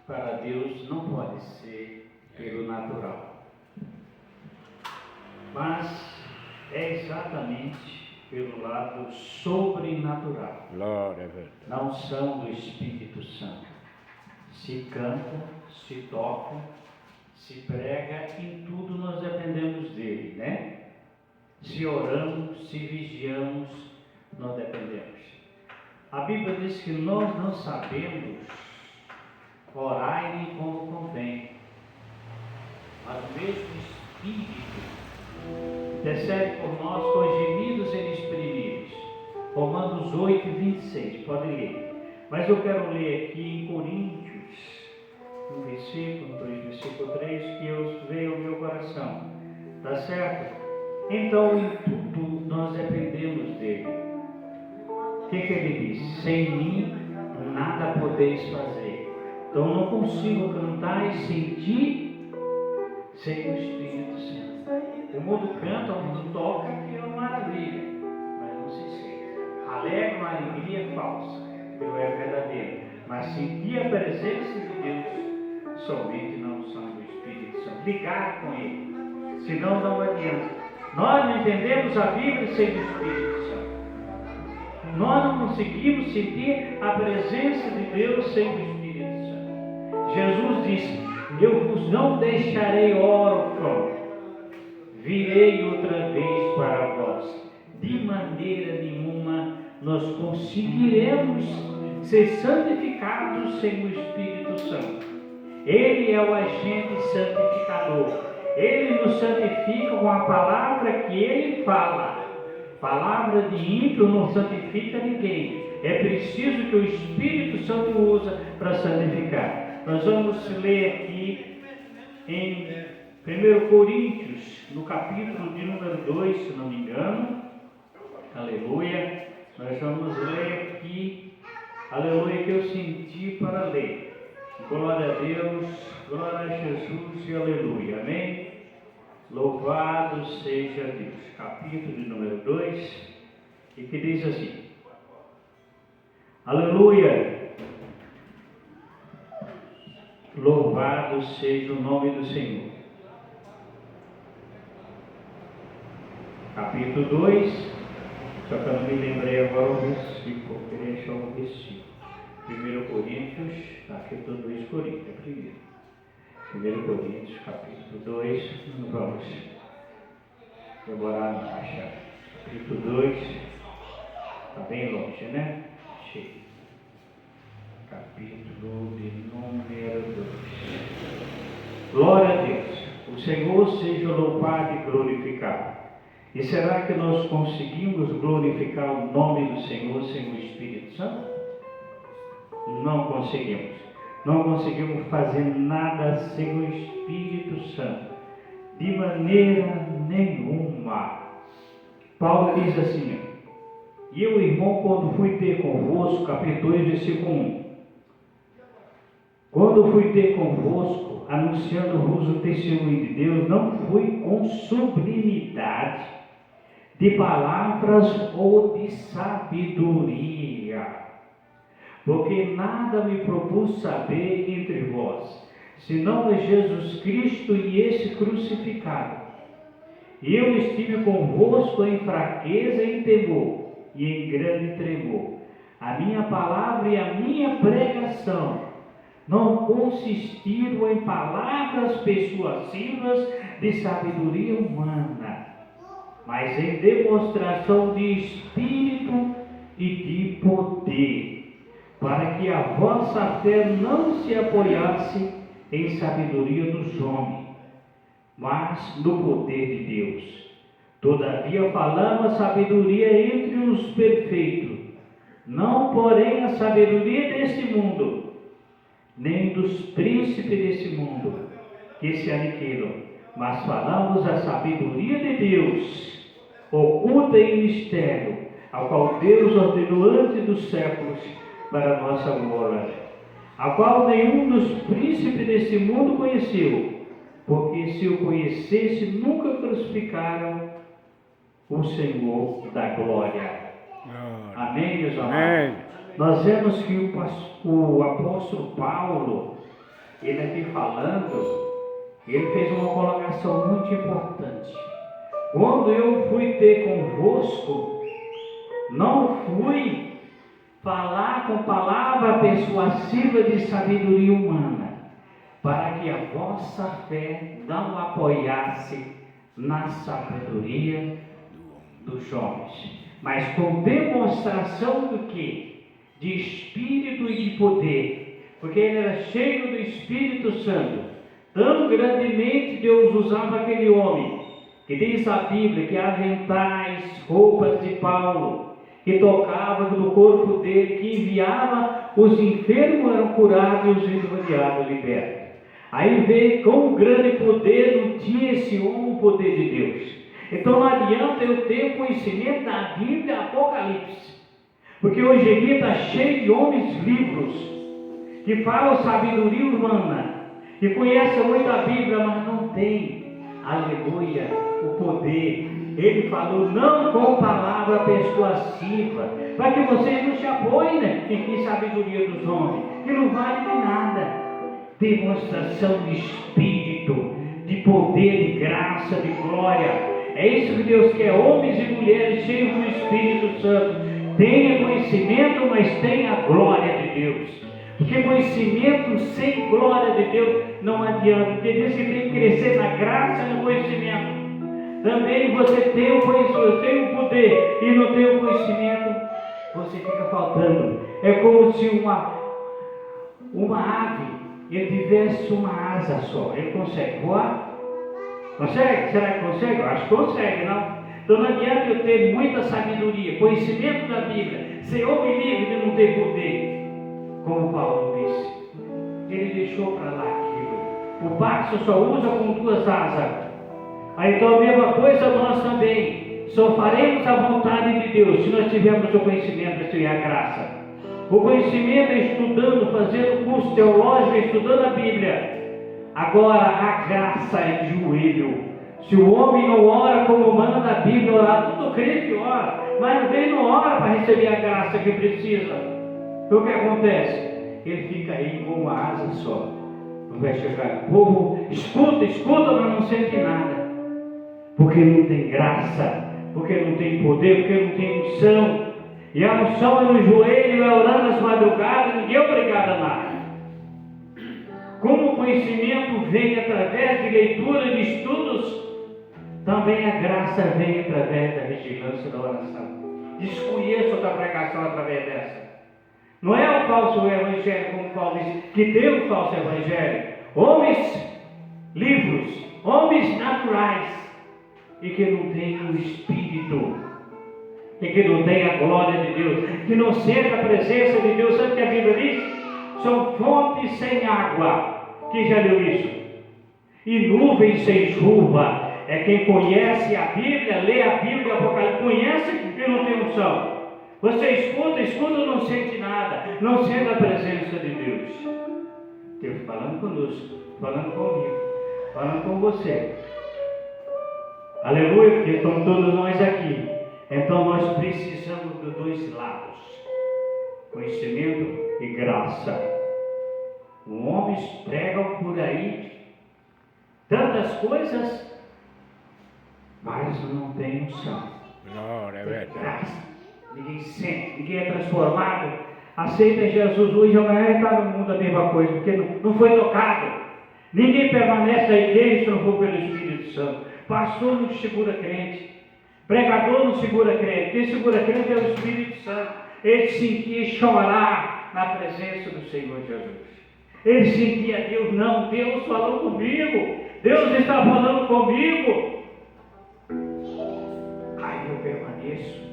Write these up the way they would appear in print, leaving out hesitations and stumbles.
para Deus não pode ser pelo natural, mas é exatamente pelo lado sobrenatural. Glória a Deus. Na unção do Espírito Santo. Se canta, se toca, se prega, em tudo nós dependemos dele, né? Se oramos, se vigiamos, nós dependemos. A Bíblia diz que nós não sabemos orar nem como convém, mas o mesmo Espírito intercede por nós com gemidos inexprimíveis. Romanos 8, 26, pode ler. Mas eu quero ler aqui em Coríntios, no versículo 2, versículo 3, que veio ao meu coração. Tá certo? Então, em tudo, nós dependemos dele. O que ele diz? Sem mim, nada podeis fazer. Então, não consigo cantar e sentir sem o Espírito Santo. O mundo canta, o mundo toca, que é uma maravilha, mas não se sente. Alegre uma alegria falsa, que não é verdadeira. Mas sentir a presença de Deus somente na unção do Espírito Santo. Ligar com Ele, senão não adianta. Nós não entendemos a Bíblia sem o Espírito Santo. Nós não conseguimos sentir a presença de Deus sem o Espírito Santo. Jesus disse: eu vos não deixarei órfão, virei outra vez para vós. De maneira nenhuma nós conseguiremos ser santificados sem o Espírito Santo. Ele é o agente santificador. Ele nos santifica com a palavra que ele fala. Palavra de ímpio não santifica ninguém. É preciso que o Espírito Santo usa para santificar. Nós vamos ler aqui em 1 Coríntios, no capítulo de número 2, se não me engano. Aleluia. Nós vamos ler aqui, aleluia, que eu senti para ler. Glória a Deus, glória a Jesus e aleluia. Amém? Louvado seja Deus. Capítulo de número 2, e que diz assim: aleluia. Louvado seja o nome do Senhor. Capítulo 2, só que eu não me lembrei agora o versículo, eu queria achar o versículo. 1 Coríntios, capítulo 2, Coríntios, é primeiro. 1 Coríntios, capítulo 2, não vamos demorar não achar. Capítulo 2, está bem longe, né? Achei. Capítulo de número 2. Glória a Deus. O Senhor seja louvado e glorificado. E será que nós conseguimos glorificar o nome do Senhor sem o Espírito Santo? Não conseguimos. Não conseguimos fazer nada sem o Espírito Santo. De maneira nenhuma. Paulo diz assim: e eu, irmão, quando fui ter convosco, capítulo 2, versículo 1. Quando fui ter convosco, anunciando-vos o testemunho de Deus, não fui com sublimidade de palavras ou de sabedoria, porque nada me propus saber entre vós, senão é Jesus Cristo e esse crucificado. E eu estive convosco em fraqueza e em temor, e em grande tremor. A minha palavra e a minha pregação não consistiram em palavras persuasivas de sabedoria humana, mas em demonstração de Espírito e de poder, para que a vossa fé não se apoiasse em sabedoria dos homens, mas no poder de Deus. Todavia falamos a sabedoria entre os perfeitos, não porém a sabedoria deste mundo, nem dos príncipes desse mundo, que se aniquilam, mas falamos a sabedoria de Deus, oculta em mistério, a qual Deus ordenou antes dos séculos para a nossa glória, a qual nenhum dos príncipes desse mundo conheceu, porque se o conhecesse, nunca crucificaram o Senhor da glória. Amém, meus amados? Nós vemos que o apóstolo Paulo, ele aqui falando, ele fez uma colocação muito importante. Quando eu fui ter convosco, não fui falar com palavra persuasiva de sabedoria humana, para que a vossa fé não apoiasse na sabedoria dos homens, mas com demonstração do que? De espírito e de poder, porque ele era cheio do Espírito Santo. Tão grandemente Deus usava aquele homem, que diz a Bíblia que aventais, roupas de Paulo, que tocava no corpo dele, que enviava, os enfermos eram curados e os endemoniados libertos. Aí veio com grande poder, não tinha esse homem o poder de Deus. Então não adianta eu ter conhecimento da Bíblia, Apocalipse, porque hoje em dia está cheio de homens livros, que falam sabedoria humana, que conhecem muito a Bíblia, mas não tem, aleluia, o poder. Ele falou, não com palavra persuasiva, para que vocês não se apoiem, né, em sabedoria dos homens, que não vale de nada. Demonstração de espírito, de poder, de graça, de glória. É isso que Deus quer, homens e mulheres cheios do Espírito Santo. Tenha conhecimento, mas tenha a glória de Deus. Porque conhecimento sem glória de Deus não adianta. Porque Deus tem que crescer na graça e no conhecimento. Também você tem o conhecimento, tem o poder e não tem o conhecimento, você fica faltando. É como se uma ave, ele tivesse uma asa só. Ele consegue voar? Consegue? Será que consegue? Eu acho que consegue, não? Então não adianta eu ter muita sabedoria, conhecimento da Bíblia, ser homem livre de não ter poder, como Paulo disse. Ele deixou para lá aquilo. O pássaro só usa com duas asas. Aí então a mesma coisa nós também. Só faremos a vontade de Deus se nós tivermos o conhecimento e a graça. O conhecimento é estudando, fazendo curso teológico, estudando a Bíblia. Agora a graça é de joelho. Se o homem não ora como manda a Bíblia orar, todo crente ora, mas ele não ora para receber a graça que precisa. Então o que acontece? Ele fica aí com uma asa só. Não vai chegar. O povo escuta, mas não sente nada. Porque não tem graça, porque não tem poder, porque não tem unção. E a unção é no joelho, é orando às madrugadas, ninguém é obrigado a nada. Como o conhecimento vem através de leitura, de estudos, também a graça vem através da vigilância da oração. Desconheço outra pregação através dessa. Não é o falso evangelho, como Paulo diz, que tem o falso evangelho. Homens livres, homens naturais, e que não tem o Espírito, e que não tem a glória de Deus, que não sente a presença de Deus. Sabe o que a Bíblia diz? São fontes sem água. Quem já leu isso? E nuvens sem chuva. É quem conhece a Bíblia, lê a Bíblia, o Apocalipse, conhece e não tem unção. Você escuta e não sente nada, não sente a presença de Deus. Deus falando conosco, falando comigo, falando com você. Aleluia, porque estão todos nós aqui. Então nós precisamos dos dois lados, conhecimento e graça. Os homens pregam por aí tantas coisas, mas não tem unção. Não, é verdade. Ninguém sente, ninguém é transformado. Aceita Jesus hoje, amanhã está no mundo a mesma coisa, porque não foi tocado. Ninguém permanece na igreja se não for pelo Espírito Santo. Pastor não segura crente, pregador não segura crente. Quem segura crente é o Espírito Santo. Ele sentia chorar na presença do Senhor Jesus. Ele sentia Deus, não, Deus falou comigo, Deus está falando comigo. Aí eu permaneço.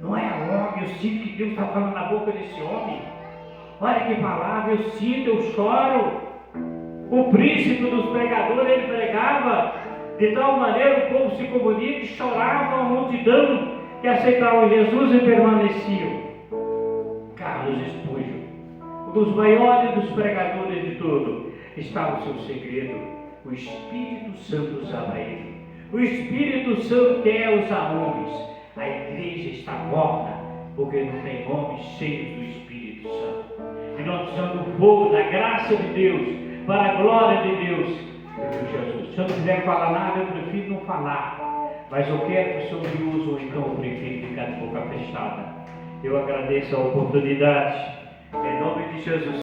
Não é homem, eu sinto que Deus está falando na boca desse homem. Olha que palavra, eu sinto, eu choro. O príncipe dos pregadores, ele pregava de tal maneira, o povo se comunica e chorava a multidão que aceitava Jesus e permaneciam. Carlos Spurgeon, um dos maiores dos pregadores de todo, estava o seu segredo. O Espírito Santo usava ele. O Espírito Santo quer usar homens. A igreja está morta porque não tem homens cheios do Espírito Santo. E nós precisamos do fogo, da graça de Deus, para a glória de Deus, meu Jesus. Se o Senhor não quiser falar nada, eu prefiro não falar. Mas eu quero que o Senhor me use, ou então eu prefiro ficar de boca fechada. Eu agradeço a oportunidade. Em nome de Jesus.